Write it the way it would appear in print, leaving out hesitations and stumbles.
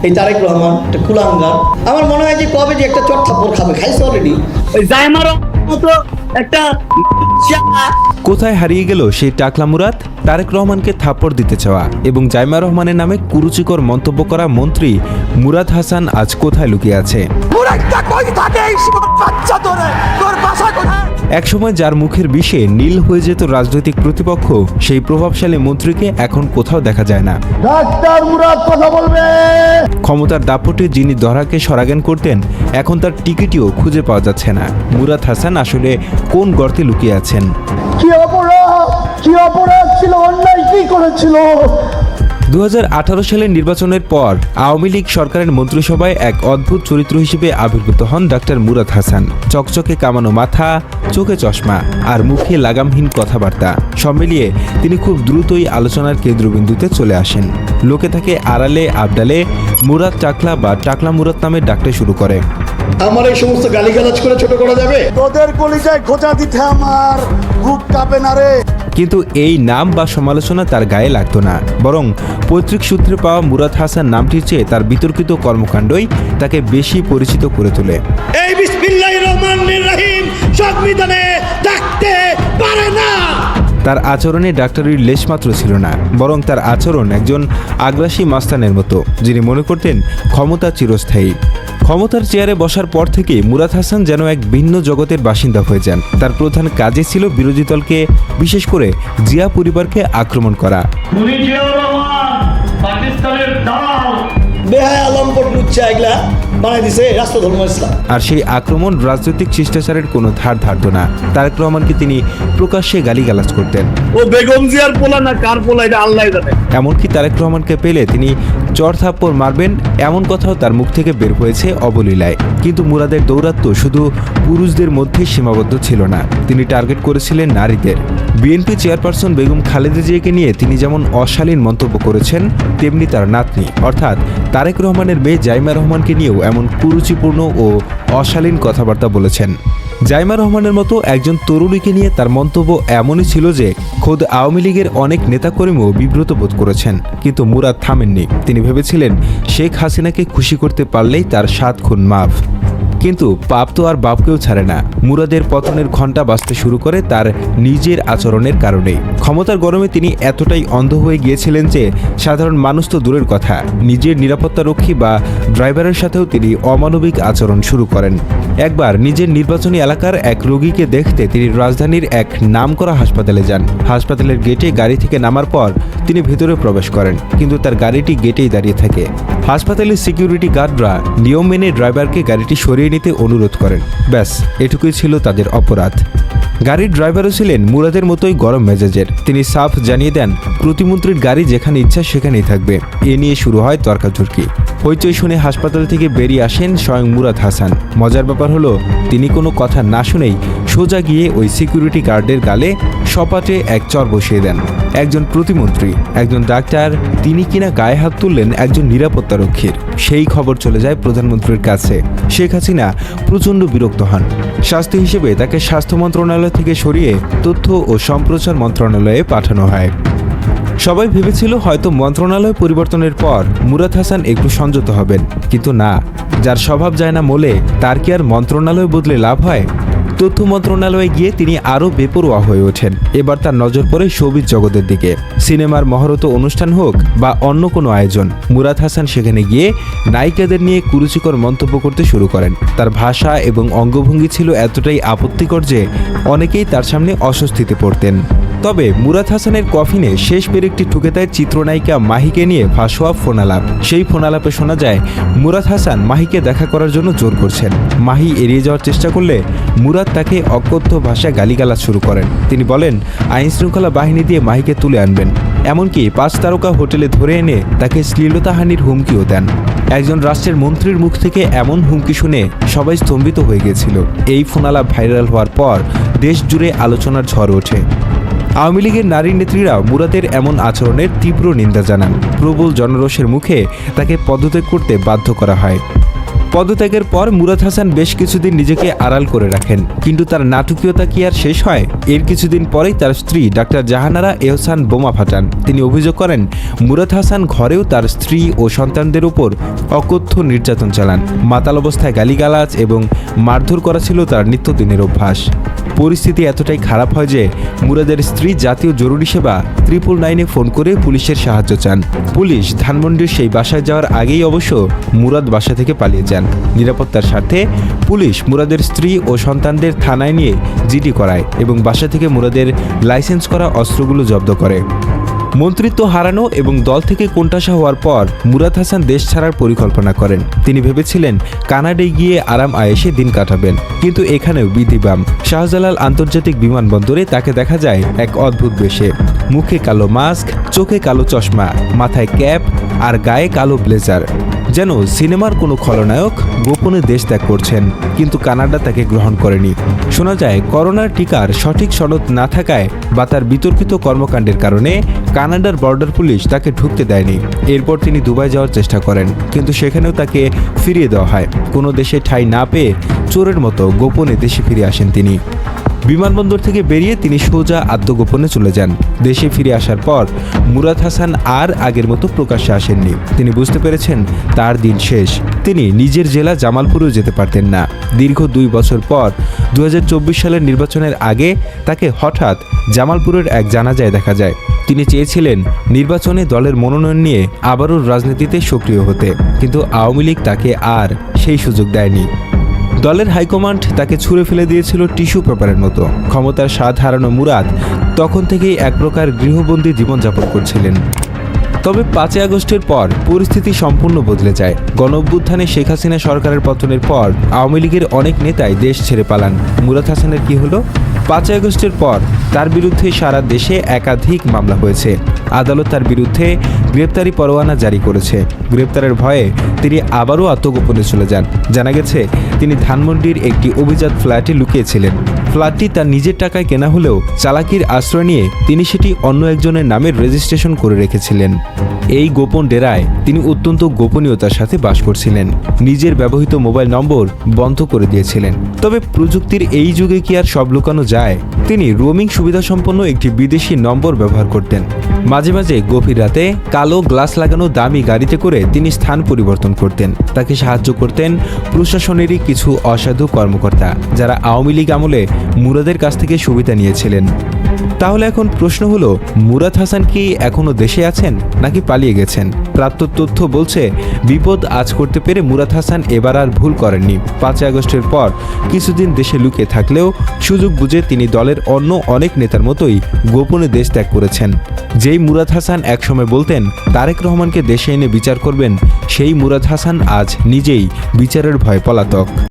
এই তারেক রহমান একটা কুলাঙ্গার, আমার মনে হয় যে কবে যে একটা চট থাপ্পড় খাবে, খাইছে অলরেডি। ওই জায়মার মতো একটা কোথায় হারিয়ে গেল সেই টাকলা মুরাদ? তারেক রহমানকে থাপ্পড় দিতে চাওয়া এবং জাইমা রহমানের নামে কুরুচিকর মন্তব্য করা মন্ত্রী মুরাদ হাসান আজ কোথায় লুকিয়ে আছে? একসময় যার মুখের বিষে নীল হয়ে যেত রাজনৈতিক প্রতিপক্ষ, সেই প্রভাবশালী মন্ত্রীকে এখন কোথাও দেখা যায় না। ডাক্তার মুরাদ কথা বলবে। ক্ষমতার দাপটে যিনি ধরাকে সরাজ্ঞান করতেন, এখন তার টিকিটিও খুঁজে পাওয়া যাচ্ছে না। মুরাদ হাসান আসলে কোন গর্তে লুকিয়ে আছেন? কি অপরাধ ছিল, অন্যায় কি করেছিল? 2018 সালের নির্বাচনের পর আওয়ামী লীগ সরকারের মন্ত্রিসভায় এক অদ্ভুত চরিত্র হিসেবে আবির্ভূত হন ডাক্তার মুরাদ হাসান। চকচকে কামানো মাথা, চোখে চশমা আর মুখে লাগামহীন কথাবার্তা, সব মিলিয়ে তিনি খুব দ্রুতই আলোচনার কেন্দ্রবিন্দুতে চলে আসেন। লোকে তাকে আড়ালে আবডালে মুরাদ টাকলা বা টাকলা মুরাদ নামে ডাকতে শুরু করে। আমার এই সমস্ত গালিগালাজ করে ছোট করা যাবে? তোদের কলিজায় খোঁচা দিতে আমার বুক কাঁপে না রে। কিন্তু এই নাম বা সমালোচনা তার গায়ে লাগতো না, বরং পৈতৃক সূত্রে পাওয়া মুরাদ হাসান নামটির চেয়ে তার বিতর্কিত কর্মকাণ্ডই তাকে বেশি পরিচিত করে তোলে। এই বিসমিল্লাহির রহমানির রহিম সংবিধানে থাকতে পারে না। তার আচরণে ডাক্তারির লেশমাত্র ছিল না, বরং তার আচরণ একজন আগ্রাসী মাস্তানের মতো, যিনি মনে করতেন ক্ষমতা চিরস্থায়ী। ক্ষমতার চেয়ারে বসার পর থেকে মুরাদ হাসান যেন এক ভিন্ন জগতের বাসিন্দা হয়ে যান। তার প্রধান কাজে ছিল বিরোধী দলকে, বিশেষ করে জিয়া পরিবারকে আক্রমণ করা। বেহায়া লম্পট লুচ্চা এগুলা বানাই দিছে রাষ্ট্রধর্ম ইসলাম। আর সেই আক্রমণ রাজনৈতিক শিষ্টাচারের কোনো ধার ধারত না। তারেক রহমানকে তিনি প্রকাশ্যে গালিগালাজ করতেন। ও বেগম জিয়ার পোলা না কার পোলা, এটা আল্লাহ জানে। এমনকি তারেক রহমানকে পেলে তিনি চড় থাপ্পড় মারবেন, এমন কথাও তার মুখ থেকে বের হয়েছে অবলীলায়। কিন্তু মুরাদের দৌরাত্ম্য শুধু পুরুষদের মধ্যে সীমাবদ্ধ ছিল না, তিনি টার্গেট করেছিলেন নারীদের। বিএনপি চেয়ারপারসন বেগম খালেদা জিয়াকে নিয়ে তিনি যেমন অশালীন মন্তব্য করেছেন, তেমনি তার নাতনি অর্থাৎ তারেক রহমানের মেয়ে জাইমা রহমানকে নিয়েও এমন কুরুচিপূর্ণ ও অশালীন কথাবার্তা বলেছেন। জাইমা রহমানের মতো একজন তরুণীকে নিয়ে তার মন্তব্য এমনই ছিল যে খোদ আওয়ামী লীগের অনেক নেতাকর্মীও বিব্রত বোধ করেছেন। কিন্তু মুরাদ থামেননি। তিনি ভেবেছিলেন শেখ হাসিনাকে খুশি করতে পারলেই তার 7 খুন মাফ। কিন্তু পাপ তো আর বাপকেও ছাড়ে না। মুরাদের পতনের ঘণ্টা বাজতে শুরু করে তার নিজের আচরণের কারণেই। ক্ষমতার গরমে তিনি এতটাই অন্ধ হয়ে গিয়েছিলেন যে সাধারণ মানুষ তো দূরের কথা, নিজের নিরাপত্তারক্ষী বা ড্রাইভারের সাথেও তিনি অমানবিক আচরণ শুরু করেন। একবার নিজের নির্বাচনী এলাকার এক রোগীকে দেখতে তিনি রাজধানীর এক নামকরা হাসপাতালে যান। হাসপাতালের গেটে গাড়ি থেকে নামার পর তিনি ভেতরে প্রবেশ করেন, কিন্তু তার গাড়িটি গেটেই দাঁড়িয়ে থাকে। হাসপাতালের সিকিউরিটি গার্ডরা নিয়ম মেনে ড্রাইভারকে গাড়িটি সরিয়ে নিতে অনুরোধ করেন। ব্যাস, এটুকুই ছিল তাদের অপরাধ। গাড়ির ড্রাইভারও ছিলেন মুরাদের মতোই গরম মেজাজের। তিনি সাফ জানিয়ে দেন প্রতিমন্ত্রীর গাড়ি যেখানে ইচ্ছা সেখানেই থাকবে। এ নিয়ে শুরু হয় তর্কাতর্কি। হইচই শুনে হাসপাতাল থেকে বেরিয়ে আসেন স্বয়ং মুরাদ হাসান। মজার ব্যাপার হলো, তিনি কোনো কথা না শুনেই সোজা গিয়ে ওই সিকিউরিটি গার্ডের গালে সপাটে এক চর বসিয়ে দেন। একজন প্রতিমন্ত্রী, একজন ডাক্তার, তিনি কিনা গায়ে হাত তুললেন একজন নিরাপত্তারক্ষীর। সেই খবর চলে যায় প্রধানমন্ত্রীর কাছে। শেখ হাসিনা প্রচণ্ড বিরক্ত হন। শাস্তি হিসেবে তাকে স্বাস্থ্য মন্ত্রণালয় থেকে সরিয়ে তথ্য ও সম্প্রচার মন্ত্রণালয়ে পাঠানো হয়। সবাই ভেবেছিল হয়তো মন্ত্রণালয় পরিবর্তনের পর মুরাদ হাসান একটু সংযত হবেন, কিন্তু না। যার স্বভাব যায় না মোলে, তার কি আর মন্ত্রণালয় বদলে লাভ হয়? তথ্য মন্ত্রণালয়ে গিয়ে তিনি আরও বেপরোয়া হয়ে ওঠেন। এবার তার নজর পড়ে শোবিজ জগতের দিকে। সিনেমার মহরত অনুষ্ঠান হোক বা অন্য কোনো আয়োজন, মুরাদ হাসান সেখানে গিয়ে নায়িকাদের নিয়ে কুরুচিকর মন্তব্য করতে শুরু করেন। তার ভাষা এবং অঙ্গভঙ্গি ছিল এতটাই আপত্তিকর যে অনেকেই তার সামনে অস্বস্তিতে পড়তেন। তবে মুরাদ হাসানের কফিনে শেষ পেরেকটি ঠুকে দেয় চিত্রনায়িকা মাহিকে নিয়ে ফাঁস হওয়া ফোনালাপ। সেই ফোনালাপে শোনা যায় মুরাদ হাসান মাহিকে দেখা করার জন্য জোর করছেন। মাহি এড়িয়ে যাওয়ার চেষ্টা করলে মুরাদ তাকে অকথ্য ভাষায় গালিগালাজ শুরু করেন। তিনি বলেন আইনশৃঙ্খলা বাহিনী দিয়ে মাহিকে তুলে আনবেন, এমনকি 5 তারকা হোটেলে ধরে এনে তাকে শ্লীলতাহানির হুমকিও দেন। একজন রাষ্ট্রের মন্ত্রীর মুখ থেকে এমন হুমকি শুনে সবাই স্তম্ভিত হয়ে গিয়েছিল। এই ফোনালাপ ভাইরাল হওয়ার পর দেশ জুড়ে আলোচনার ঝড় ওঠে। আওয়ামী লীগের নারী নেত্রীরা মুরাদের এমন আচরণের তীব্র নিন্দা জানান। প্রবল জনরোষের মুখে তাকে পদত্যাগ করতে বাধ্য করা হয়। পদত্যাগের পর মুরাদ হাসান বেশ কিছুদিন নিজেকে আড়াল করে রাখেন, কিন্তু তার নাটকীয়তা কি আর শেষ হয়? এর কিছুদিন পরেই তার স্ত্রী ডাক্তার জাহানারা এহসান বোমা ফাটান। তিনি অভিযোগ করেন মুরাদ হাসান ঘরেও তার স্ত্রী ও সন্তানদের উপর অকথ্য নির্যাতন চালান। মাতাল অবস্থায় গালিগালাজ এবং মারধর করা ছিল তার নিত্যদিনের অভ্যাস। পরিস্থিতি এতটাই খারাপ হয় যে মুরাদের স্ত্রী জাতীয় জরুরি সেবা 999-এ ফোন করে পুলিশের সাহায্য চান। পুলিশ ধানমন্ডির সেই বাসায় যাওয়ার আগেই অবশ্য মুরাদ বাসা থেকে পালিয়ে যান। নিরাপত্তার স্বার্থে পুলিশ মুরাদের স্ত্রী ও সন্তানদের থানায় নিয়ে জিডি করায় এবং বাসা থেকে মুরাদের লাইসেন্স করা অস্ত্রগুলো জব্দ করে। মন্ত্রিত্ব হারানো এবং দল থেকে কোণঠাসা হওয়ার পর মুরাদ হাসান দেশ ছাড়ার পরিকল্পনা করেন। তিনি ভেবেছিলেন কানাডায় গিয়ে আরাম আয়েশে দিন কাটাবেন, কিন্তু এখানেও বিধিবাম। শাহজালাল আন্তর্জাতিক বিমানবন্দরে তাকে দেখা যায় এক অদ্ভুত বেশে। মুখে কালো মাস্ক, চোখে কালো চশমা, মাথায় ক্যাপ আর গায়ে কালো ব্লেজার। যেন সিনেমার কোনো খলনায়ক গোপনে দেশ ত্যাগ করছেন, কিন্তু কানাডা তাকে গ্রহণ করেনি। শোনা যায় করোনার টিকার সঠিক সনদ না থাকায় বা তার বিতর্কিত কর্মকাণ্ডের কারণে কানাডার বর্ডার পুলিশ তাকে ঢুকতে দেয়নি। এরপর তিনি দুবাই যাওয়ার চেষ্টা করেন, কিন্তু সেখানেও তাকে ফিরিয়ে দেওয়া হয়। কোনো দেশে ঠাঁই না পেয়ে চোরের মতো গোপনে দেশে ফিরে আসেন তিনি। বিমানবন্দর থেকে বেরিয়ে তিনি সোজা আত্মগোপনে চলে যান। দেশে ফিরে আসার পর মুরাদ হাসান আর আগের মতো প্রকাশ্যে আসেননি। তিনি বুঝতে পেরেছেন তার দিন শেষ। তিনি নিজের জেলা জামালপুরেও যেতে পারতেন না। দীর্ঘ 2 বছর পর 2024 সালের নির্বাচনের আগে তাকে হঠাৎ জামালপুরের এক জানাজায় দেখা যায়। তিনি চেয়েছিলেন নির্বাচনে দলের মনোনয়ন নিয়ে আবারও রাজনীতিতে সক্রিয় হতে, কিন্তু আওয়ামী লীগ তাকে আর সেই সুযোগ দেয়নি। দলের হাইকমান্ড তাকে ছুঁড়ে ফেলে দিয়েছিল টিস্যু পেপারের মতো। ক্ষমতার স্বাদ হারানো মুরাদ তখন থেকেই এক প্রকার গৃহবন্দী জীবনযাপন করছিলেন। তবে 5 আগস্টের পর পরিস্থিতি সম্পূর্ণ বদলে যায়। গণঅভ্যুত্থানে শেখ হাসিনা সরকারের পতনের পর আওয়ামী লীগের অনেক নেতাই দেশ ছেড়ে পালান। মুরাদ হাসানের কি হলো? 5 আগস্টের পর তার বিরুদ্ধে সারা দেশে একাধিক মামলা হয়েছে। আদালত তার বিরুদ্ধে গ্রেপ্তারি পরোয়ানা জারি করেছে। গ্রেপ্তারের ভয়ে তিনি আবারও আত্মগোপনে চলে যান। জানা গেছে তিনি ধানমন্ডির একটি অভিজাত ফ্ল্যাটে লুকিয়েছিলেন। ফ্ল্যাটটি তার নিজের টাকায় কেনা হলেও চালাকির আশ্রয় নিয়ে তিনি সেটি অন্য একজনের নামে রেজিস্ট্রেশন করে রেখেছিলেন। এই গোপন ডেরায় তিনি অত্যন্ত গোপনীয়তার সাথে বাস করছিলেন। নিজের ব্যবহৃত মোবাইল নম্বর বন্ধ করে দিয়েছিলেন। তবে প্রযুক্তির এই যুগে কি আর সব লুকানো যায়? তিনি রোমিং সুবিধাসম্পন্ন একটি বিদেশি নম্বর ব্যবহার করতেন। মাঝে মাঝে গভীর রাতে কালো গ্লাস লাগানো দামি গাড়িতে করে তিনি স্থান পরিবর্তন করতেন। তাকে সাহায্য করতেন প্রশাসনেরই কিছু অসাধু কর্মকর্তা, যারা আওয়ামী লীগ আমলে মুরাদের কাছ থেকে সুবিধা নিয়েছিলেন। তাহলে এখন প্রশ্ন হলো, মুরাদ হাসান কি এখনো দেশে আছেন নাকি পালিয়ে গেছেন? প্রাপ্ত তথ্য বলছে বিপদ আজ করতে পেরে মুরাদ হাসান এবার আর ভুল করেননি। 5 আগস্টের পর কিছুদিন দেশে লুকিয়ে থাকলেও সুযোগ বুঝে তিনি দলের অন্য অনেক নেতার মতোই গোপনে দেশ ত্যাগ করেছেন। যেই মুরাদ হাসান একসময় বলতেন তারেক রহমানকে দেশে এনে বিচার করবেন, সেই মুরাদ হাসান আজ নিজেই বিচারের ভয়ে পলাতক।